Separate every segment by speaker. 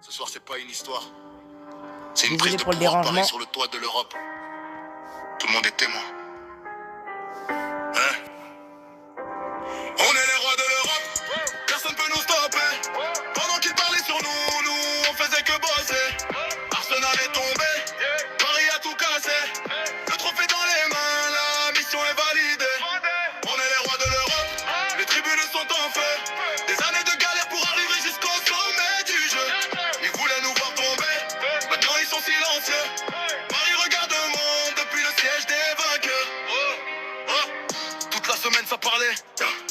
Speaker 1: Ce soir, c'est pas une histoire. C'est une
Speaker 2: Désolé
Speaker 1: prise de
Speaker 2: pour le
Speaker 1: pouvoir
Speaker 2: dérangement.
Speaker 1: pareil sur le toit de l'Europe. Tout le monde est témoin. Hein? On est les rois de l'Europe. Personne peut nous stopper. Pendant qu'ils parlaient sur nous, nous, on faisait que bosser. Arsenal est tombé. Paris a tout cassé. Le trophée dans les mains, la mission est validée. On est les rois de l'Europe. Les tribunes sont en feu. Des années de galère pour arriver jusqu'au sommet du jeu. Ils voulaient nous voir tomber. Maintenant ils sont silencieux. Paris regarde le monde depuis le siège des vainqueurs. Toute la semaine ça parlait.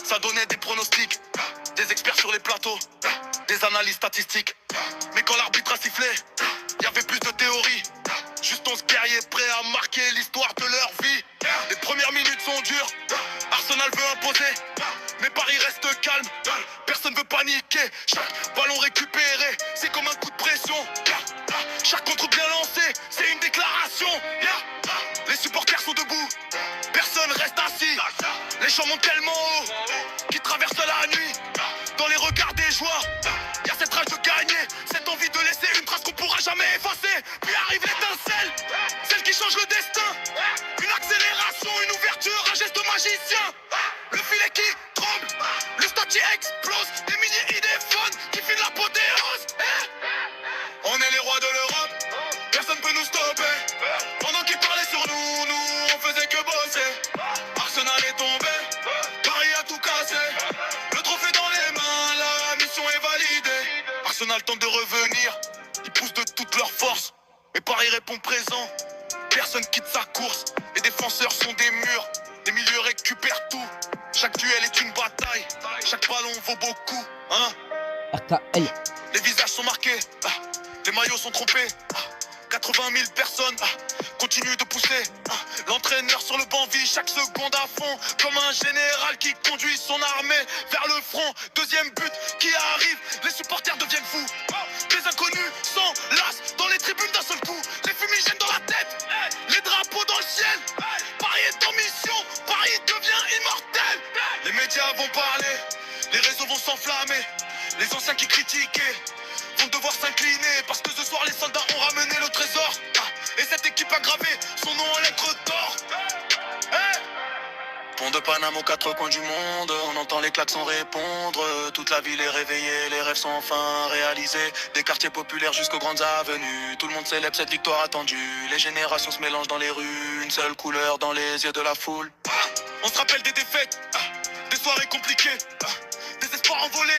Speaker 1: Ça donnait des pronostics. Des experts sur les plateaux. Des analyses statistiques. Mais quand l'arbitre a sifflé, il y avait plus de théorie. Juste 11 guerriers prêts à marquer l'histoire de leur vie. Les premières minutes sont dures. Arsenal veut imposer, mais Paris reste calme. Personne veut paniquer. Chaque ballon récupéré, c'est comme un coup de pression. Chaque contre bien lancé, c'est une déclaration. Les supporters sont debout, personne reste assis. Les chants montent tellement haut qu'ils traversent la nuit. Dans les regards des joueurs, y a cette rage de gagner, cette envie de laisser une trace qu'on pourra jamais effacer. Puis arrive l'étincelle, celle qui change le destin. Une accélération, une ouverture, un geste magicien. Le filet qui tremble, le stade qui explose. Des milliers idées qui filent l'apothéose. On est les rois de l'Europe, personne peut nous stopper. Pendant qu'ils parlaient sur nous, nous on faisait que bosser. Arsenal est tombé, Paris a tout cassé. Le trophée dans les mains, la mission est validée. Arsenal tente de revenir, ils poussent de toute leur force. Mais Paris répond présent, personne quitte sa course. Les défenseurs sont des murs, les milieux récupèrent tout. Chaque duel est une bataille, chaque ballon vaut beaucoup, hein.
Speaker 2: RKL.
Speaker 1: Les visages sont marqués, les maillots sont trompés. 80 000 personnes continuent de pousser. L'entraîneur sur le banc vit chaque seconde à fond, comme un général qui conduit son armée vers le front. Deuxième but qui arrive, les supporters deviennent fous. Des inconnus s'enlacent dans les tribunes d'un seul coup. Les fumigènes dans la tête, les drapeaux dans le ciel. Paris est en mission, Paris devient immortel. Les médias vont parler, les réseaux vont s'enflammer. Les anciens qui critiquaient vont devoir s'incliner, parce que ce soir les soldats ont ramené le trésor. Et cette équipe a gravé son nom en lettres d'or. Pont de Paname aux quatre coins du monde, on entend les klaxons répondre. Toute la ville est réveillée, les rêves sont enfin réalisés. Des quartiers populaires jusqu'aux grandes avenues, tout le monde célèbre cette victoire attendue. Les générations se mélangent dans les rues, une seule couleur dans les yeux de la foule. On se rappelle des défaites, des soirées compliquées, des espoirs envolés.